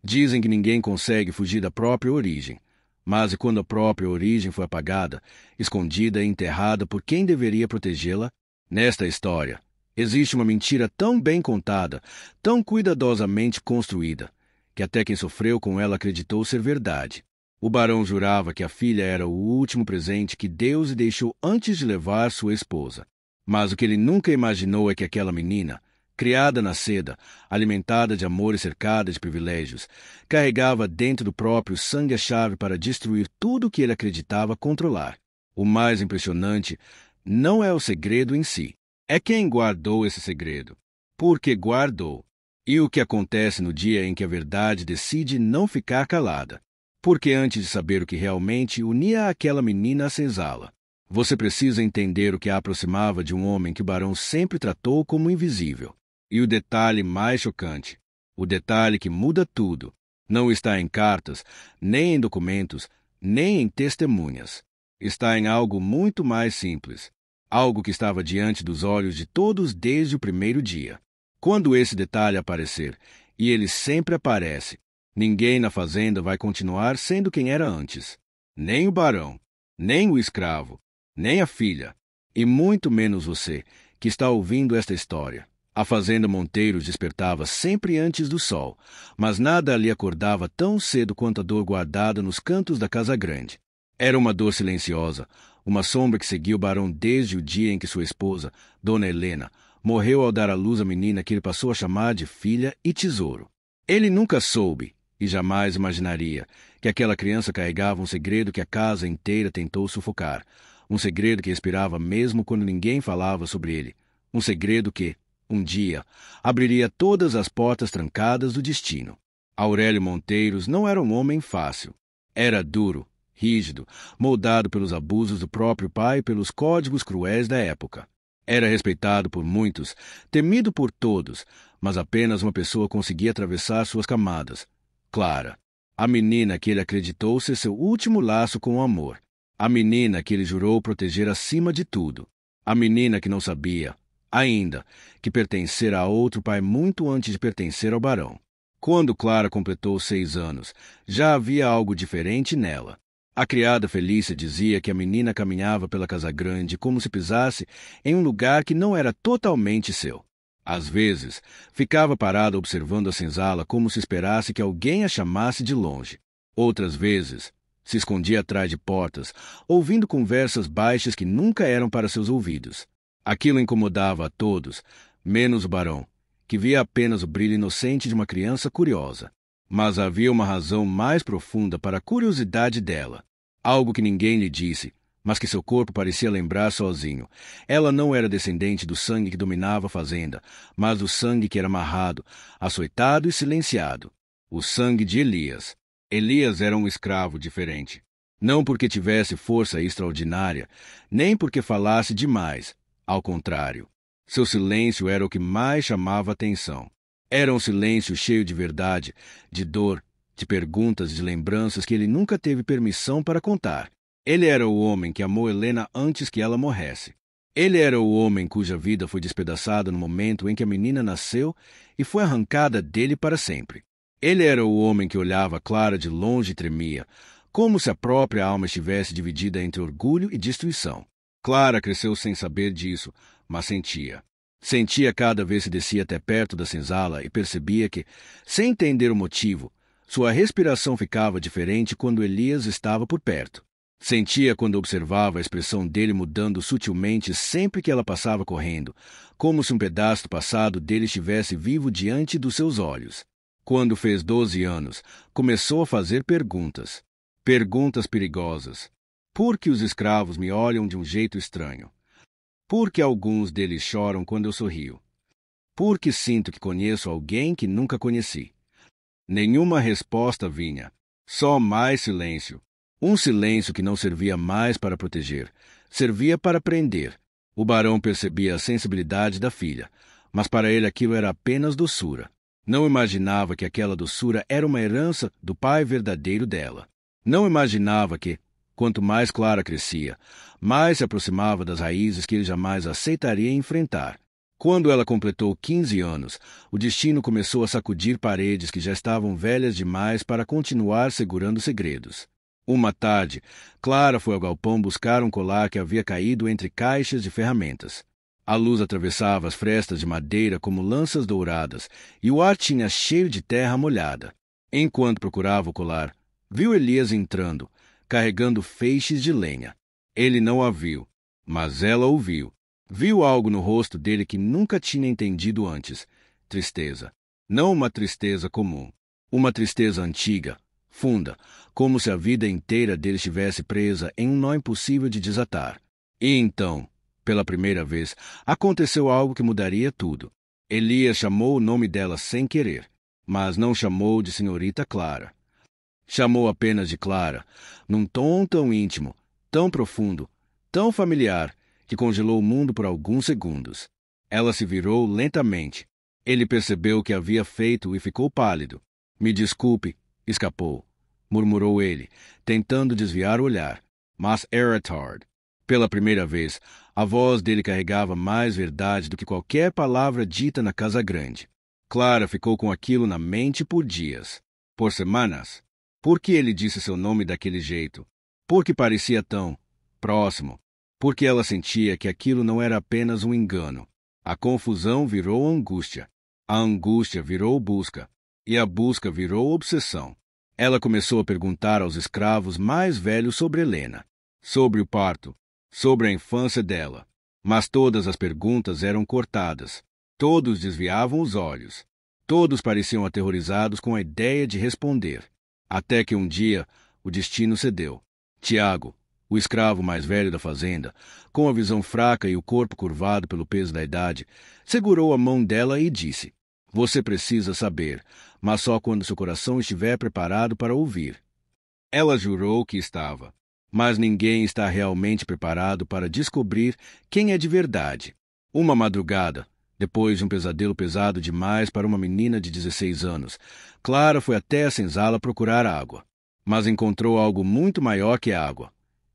Dizem que ninguém consegue fugir da própria origem, mas e quando a própria origem foi apagada, escondida e enterrada por quem deveria protegê-la? Nesta história, existe uma mentira tão bem contada, tão cuidadosamente construída, que até quem sofreu com ela acreditou ser verdade. O barão jurava que a filha era o último presente que Deus lhe deixou antes de levar sua esposa. Mas o que ele nunca imaginou é que aquela menina, criada na seda, alimentada de amor e cercada de privilégios, carregava dentro do próprio sangue a chave para destruir tudo o que ele acreditava controlar. O mais impressionante não é o segredo em si, é quem guardou esse segredo. Porque guardou. E o que acontece no dia em que a verdade decide não ficar calada. Porque antes de saber o que realmente unia aquela menina à senzala, você precisa entender o que a aproximava de um homem que o barão sempre tratou como invisível. E o detalhe mais chocante, o detalhe que muda tudo, não está em cartas, nem em documentos, nem em testemunhas. Está em algo muito mais simples, algo que estava diante dos olhos de todos desde o primeiro dia. Quando esse detalhe aparecer, e ele sempre aparece, ninguém na fazenda vai continuar sendo quem era antes. Nem o barão, nem o escravo, nem a filha, e muito menos você, que está ouvindo esta história. A fazenda Monteiros despertava sempre antes do sol, mas nada ali acordava tão cedo quanto a dor guardada nos cantos da casa grande. Era uma dor silenciosa, uma sombra que seguia o barão desde o dia em que sua esposa, Dona Helena, morreu ao dar à luz a menina que ele passou a chamar de filha e tesouro. Ele nunca soube, e jamais imaginaria, que aquela criança carregava um segredo que a casa inteira tentou sufocar, um segredo que respirava mesmo quando ninguém falava sobre ele, um segredo que, um dia, abriria todas as portas trancadas do destino. Aurélio Monteiros não era um homem fácil. Era duro, rígido, moldado pelos abusos do próprio pai e pelos códigos cruéis da época. Era respeitado por muitos, temido por todos, mas apenas uma pessoa conseguia atravessar suas camadas. Clara, a menina que ele acreditou ser seu último laço com o amor. A menina que ele jurou proteger acima de tudo. A menina que não sabia, ainda, que pertencer a outro pai muito antes de pertencer ao barão. Quando Clara completou 6 anos, já havia algo diferente nela. A criada Felícia dizia que a menina caminhava pela casa grande como se pisasse em um lugar que não era totalmente seu. Às vezes, ficava parada observando a senzala como se esperasse que alguém a chamasse de longe. Outras vezes, se escondia atrás de portas, ouvindo conversas baixas que nunca eram para seus ouvidos. Aquilo incomodava a todos, menos o barão, que via apenas o brilho inocente de uma criança curiosa. Mas havia uma razão mais profunda para a curiosidade dela. Algo que ninguém lhe disse, mas que seu corpo parecia lembrar sozinho. Ela não era descendente do sangue que dominava a fazenda, mas do sangue que era amarrado, açoitado e silenciado. O sangue de Elias. Elias era um escravo diferente. Não porque tivesse força extraordinária, nem porque falasse demais. Ao contrário, seu silêncio era o que mais chamava a atenção. Era um silêncio cheio de verdade, de dor, de perguntas e de lembranças que ele nunca teve permissão para contar. Ele era o homem que amou Helena antes que ela morresse. Ele era o homem cuja vida foi despedaçada no momento em que a menina nasceu e foi arrancada dele para sempre. Ele era o homem que olhava Clara de longe e tremia, como se a própria alma estivesse dividida entre orgulho e destruição. Clara cresceu sem saber disso, mas sentia. Sentia cada vez que descia até perto da senzala e percebia que, sem entender o motivo, sua respiração ficava diferente quando Elias estava por perto. Sentia quando observava a expressão dele mudando sutilmente sempre que ela passava correndo, como se um pedaço do passado dele estivesse vivo diante dos seus olhos. Quando fez 12 anos, começou a fazer perguntas. Perguntas perigosas. Por que os escravos me olham de um jeito estranho? Por que alguns deles choram quando eu sorrio? Por que sinto que conheço alguém que nunca conheci? Nenhuma resposta vinha. Só mais silêncio. Um silêncio que não servia mais para proteger. Servia para prender. O barão percebia a sensibilidade da filha, mas para ele aquilo era apenas doçura. Não imaginava que aquela doçura era uma herança do pai verdadeiro dela. Não imaginava que, quanto mais Clara crescia, mais se aproximava das raízes que ele jamais aceitaria enfrentar. Quando ela completou 15 anos, o destino começou a sacudir paredes que já estavam velhas demais para continuar segurando segredos. Uma tarde, Clara foi ao galpão buscar um colar que havia caído entre caixas de ferramentas. A luz atravessava as frestas de madeira como lanças douradas, e o ar tinha cheio de terra molhada. Enquanto procurava o colar, viu Elias entrando, carregando feixes de lenha. Ele não a viu, mas ela o viu. Viu algo no rosto dele que nunca tinha entendido antes: tristeza. Não uma tristeza comum. Uma tristeza antiga, funda, como se a vida inteira dele estivesse presa em um nó impossível de desatar. E então, pela primeira vez, aconteceu algo que mudaria tudo. Elias chamou o nome dela sem querer, mas não chamou de senhorita Clara. Chamou apenas de Clara, num tom tão íntimo, tão profundo, tão familiar, que congelou o mundo por alguns segundos. Ela se virou lentamente. Ele percebeu o que havia feito e ficou pálido. Me desculpe, escapou, murmurou ele, tentando desviar o olhar. Mas era tarde. Pela primeira vez, a voz dele carregava mais verdade do que qualquer palavra dita na casa grande. Clara ficou com aquilo na mente por dias, por semanas. Por que ele disse seu nome daquele jeito? Por que parecia tão próximo? Porque ela sentia que aquilo não era apenas um engano. A confusão virou angústia. A angústia virou busca. E a busca virou obsessão. Ela começou a perguntar aos escravos mais velhos sobre Helena, sobre o parto, sobre a infância dela. Mas todas as perguntas eram cortadas. Todos desviavam os olhos. Todos pareciam aterrorizados com a ideia de responder. Até que um dia, o destino cedeu. Tiago, o escravo mais velho da fazenda, com a visão fraca e o corpo curvado pelo peso da idade, segurou a mão dela e disse: "Você precisa saber, mas só quando seu coração estiver preparado para ouvir." Ela jurou que estava, mas ninguém está realmente preparado para descobrir quem é de verdade. Uma madrugada, depois de um pesadelo pesado demais para uma menina de 16 anos, Clara foi até a senzala procurar água, mas encontrou algo muito maior que água.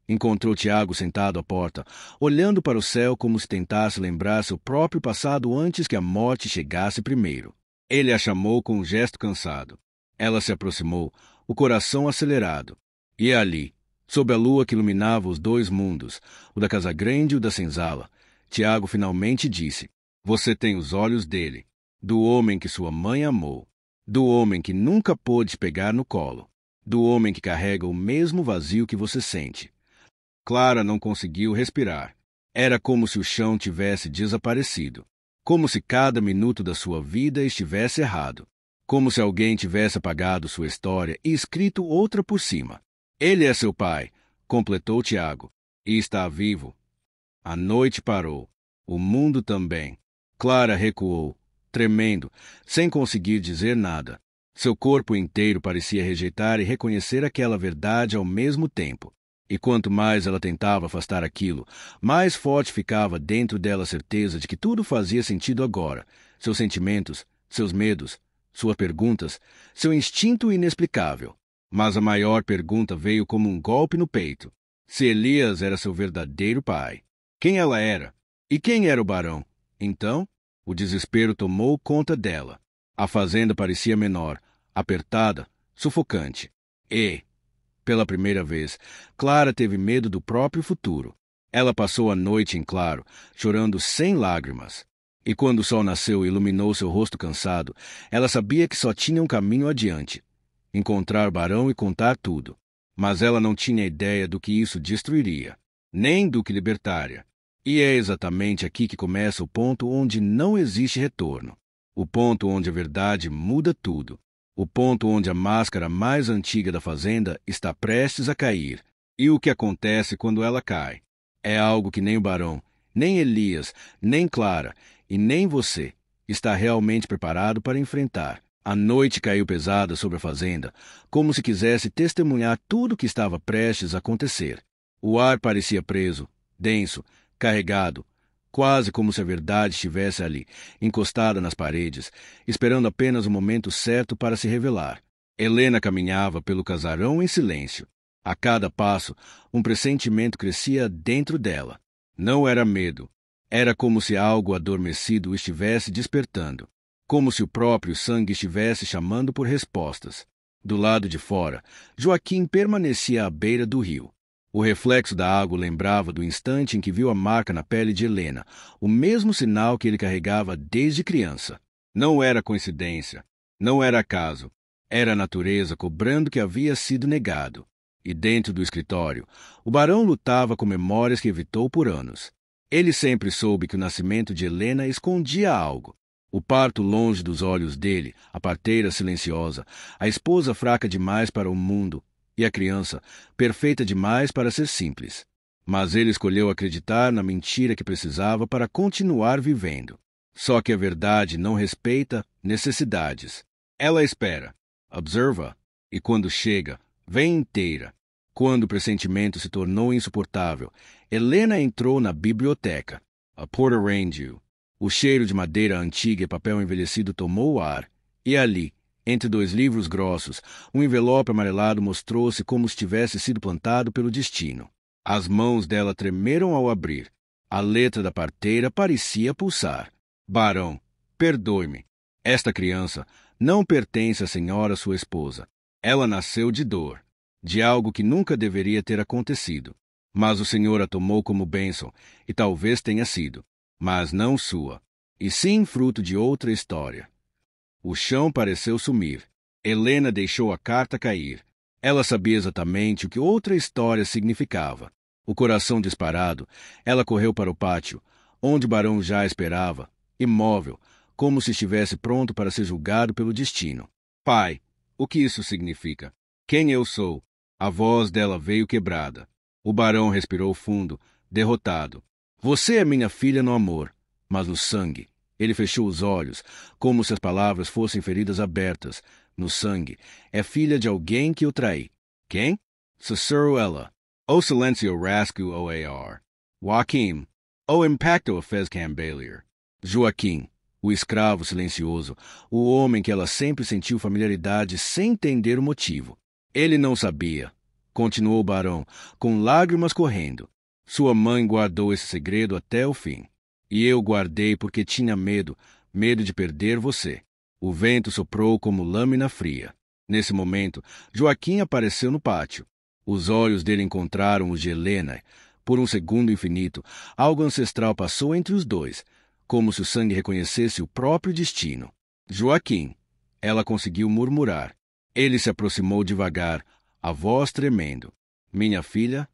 Encontrou Tiago sentado à porta, olhando para o céu como se tentasse lembrar seu próprio passado antes que a morte chegasse primeiro. Ele a chamou com um gesto cansado. Ela se aproximou, o coração acelerado. E ali, sob a lua que iluminava os dois mundos, o da casa grande e o da senzala, Tiago finalmente disse: "Você tem os olhos dele, do homem que sua mãe amou, do homem que nunca pôde pegar no colo, do homem que carrega o mesmo vazio que você sente." Clara não conseguiu respirar. Era como se o chão tivesse desaparecido. Como se cada minuto da sua vida estivesse errado. Como se alguém tivesse apagado sua história e escrito outra por cima. "Ele é seu pai", completou Tiago, "e está vivo." A noite parou. O mundo também. Clara recuou, tremendo, sem conseguir dizer nada. Seu corpo inteiro parecia rejeitar e reconhecer aquela verdade ao mesmo tempo. E quanto mais ela tentava afastar aquilo, mais forte ficava dentro dela a certeza de que tudo fazia sentido agora. Seus sentimentos, seus medos, suas perguntas, seu instinto inexplicável. Mas a maior pergunta veio como um golpe no peito. Se Elias era seu verdadeiro pai, quem ela era? E quem era o barão? Então, o desespero tomou conta dela. A fazenda parecia menor, apertada, sufocante. E, pela primeira vez, Clara teve medo do próprio futuro. Ela passou a noite em claro, chorando sem lágrimas. E quando o sol nasceu e iluminou seu rosto cansado, ela sabia que só tinha um caminho adiante: encontrar Barão e contar tudo. Mas ela não tinha ideia do que isso destruiria, nem do que libertaria. E é exatamente aqui que começa o ponto onde não existe retorno. O ponto onde a verdade muda tudo. O ponto onde a máscara mais antiga da fazenda está prestes a cair. E o que acontece quando ela cai? É algo que nem o Barão, nem Elias, nem Clara e nem você está realmente preparado para enfrentar. A noite caiu pesada sobre a fazenda, como se quisesse testemunhar tudo o que estava prestes a acontecer. O ar parecia preso, denso, carregado, quase como se a verdade estivesse ali, encostada nas paredes, esperando apenas o momento certo para se revelar. Helena caminhava pelo casarão em silêncio. A cada passo, um pressentimento crescia dentro dela. Não era medo, Era como se algo adormecido o estivesse despertando, como se o próprio sangue estivesse chamando por respostas. Do lado de fora, Joaquim permanecia à beira do rio. O reflexo da água lembrava do instante em que viu a marca na pele de Helena, o mesmo sinal que ele carregava desde criança. Não era coincidência, não era acaso, era a natureza cobrando que havia sido negado. E dentro do escritório, o barão lutava com memórias que evitou por anos. Ele sempre soube que o nascimento de Helena escondia algo. O parto longe dos olhos dele, a parteira silenciosa, a esposa fraca demais para o mundo e a criança perfeita demais para ser simples. Mas ele escolheu acreditar na mentira que precisava para continuar vivendo. Só que a verdade não respeita necessidades. Ela espera, observa, e quando chega, vem inteira. Quando o pressentimento se tornou insuportável, Helena entrou na biblioteca. A porta rangiu. O cheiro de madeira antiga e papel envelhecido tomou o ar, e ali, entre dois livros grossos, um envelope amarelado mostrou-se como se tivesse sido plantado pelo destino. As mãos dela tremeram ao abrir. A letra da parteira parecia pulsar. Barão, perdoe-me. Esta criança não pertence à senhora sua esposa. Ela nasceu de dor, de algo que nunca deveria ter acontecido. Mas o senhor a tomou como bênção, e talvez tenha sido, mas não sua, e sim fruto de outra história. O chão pareceu sumir. Helena deixou a carta cair. Ela sabia exatamente o que outra história significava. O coração disparado, ela correu para o pátio, onde o barão já esperava, imóvel, como se estivesse pronto para ser julgado pelo destino. Pai, o que isso significa? Quem eu sou? A voz dela veio quebrada. O barão respirou fundo, derrotado. Você é minha filha no amor, mas no sangue. Ele fechou os olhos, como se as palavras fossem feridas abertas. No sangue, é filha de alguém que o trai. Quem? Cicero ela. O silencio rasgo o ar. Joaquim. O impacto a fez cambelier. Joaquim, o escravo silencioso, o homem que ela sempre sentiu familiaridade sem entender o motivo. Ele não sabia. Continuou o barão, com lágrimas correndo. Sua mãe guardou esse segredo até o fim. E eu guardei porque tinha medo de perder você. O vento soprou como lâmina fria. Nesse momento, Joaquim apareceu no pátio. Os olhos dele encontraram os de Helena. Por um segundo infinito, algo ancestral passou entre os dois, como se o sangue reconhecesse o próprio destino. Joaquim, ela conseguiu murmurar. Ele se aproximou devagar, a voz tremendo. Minha filha?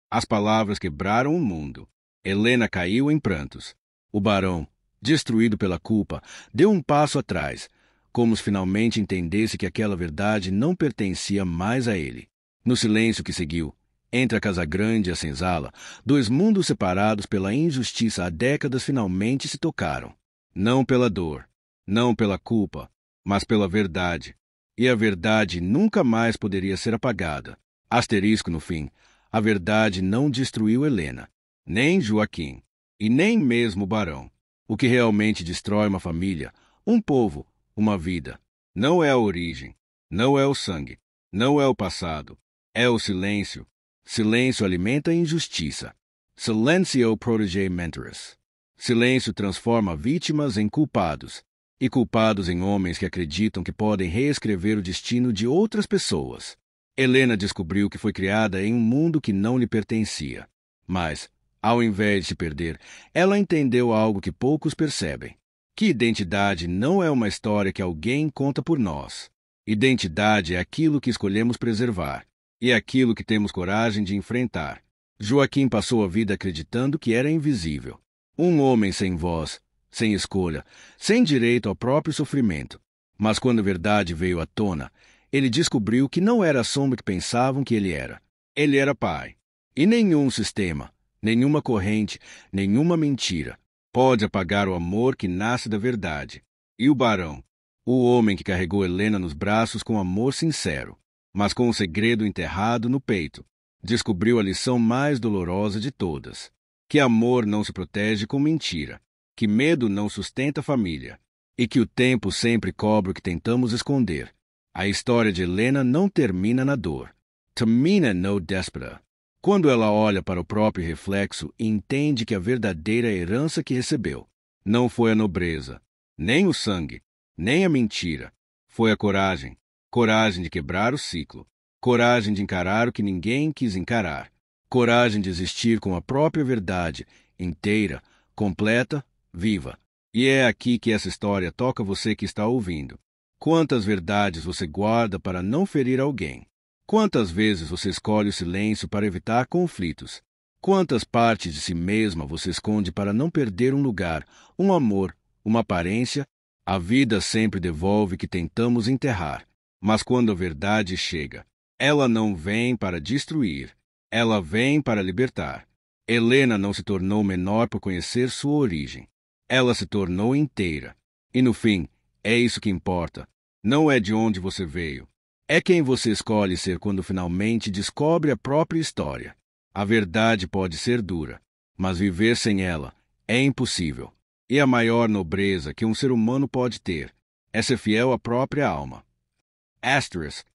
As palavras quebraram o mundo. Helena caiu em prantos. O barão, destruído pela culpa, deu um passo atrás, como se finalmente entendesse que aquela verdade não pertencia mais a ele. No silêncio que seguiu, entre a casa grande e a senzala, dois mundos separados pela injustiça há décadas finalmente se tocaram. Não pela dor, não pela culpa, mas pela verdade. E a verdade nunca mais poderia ser apagada. Asterisco no fim, a verdade não destruiu Helena, nem Joaquim, e nem mesmo o barão. O que realmente destrói uma família, um povo, uma vida, não é a origem, não é o sangue, não é o passado, é o silêncio. Silêncio alimenta a injustiça. Silencio protege mentes. Silêncio transforma vítimas em culpados, e culpados em homens que acreditam que podem reescrever o destino de outras pessoas. Helena descobriu que foi criada em um mundo que não lhe pertencia. Mas, ao invés de se perder, ela entendeu algo que poucos percebem. Que identidade não é uma história que alguém conta por nós. Identidade é aquilo que escolhemos preservar. E é aquilo que temos coragem de enfrentar. Joaquim passou a vida acreditando que era invisível. Um homem sem voz, sem escolha, sem direito ao próprio sofrimento. Mas quando a verdade veio à tona, ele descobriu que não era a sombra que pensavam que ele era. Ele era pai. E nenhum sistema, nenhuma corrente, nenhuma mentira pode apagar o amor que nasce da verdade. E o barão, o homem que carregou Helena nos braços com amor sincero, mas com um segredo enterrado no peito, descobriu a lição mais dolorosa de todas: que amor não se protege com mentira, que medo não sustenta a família, e que o tempo sempre cobre o que tentamos esconder. A história de Helena não termina na dor. Termina no déspota. Quando ela olha para o próprio reflexo e entende que a verdadeira herança que recebeu não foi a nobreza, nem o sangue, nem a mentira, foi a coragem. Coragem de quebrar o ciclo. Coragem de encarar o que ninguém quis encarar. Coragem de existir com a própria verdade, inteira, completa, viva. E é aqui que essa história toca você que está ouvindo. Quantas verdades você guarda para não ferir alguém? Quantas vezes você escolhe o silêncio para evitar conflitos? Quantas partes de si mesma você esconde para não perder um lugar, um amor, uma aparência? A vida sempre devolve o que tentamos enterrar. Mas quando a verdade chega, ela não vem para destruir, ela vem para libertar. Helena não se tornou menor por conhecer sua origem. Ela se tornou inteira. E no fim, é isso que importa. Não é de onde você veio. É quem você escolhe ser quando finalmente descobre a própria história. A verdade pode ser dura, mas viver sem ela é impossível. E a maior nobreza que um ser humano pode ter é ser fiel à própria alma. Asterisk.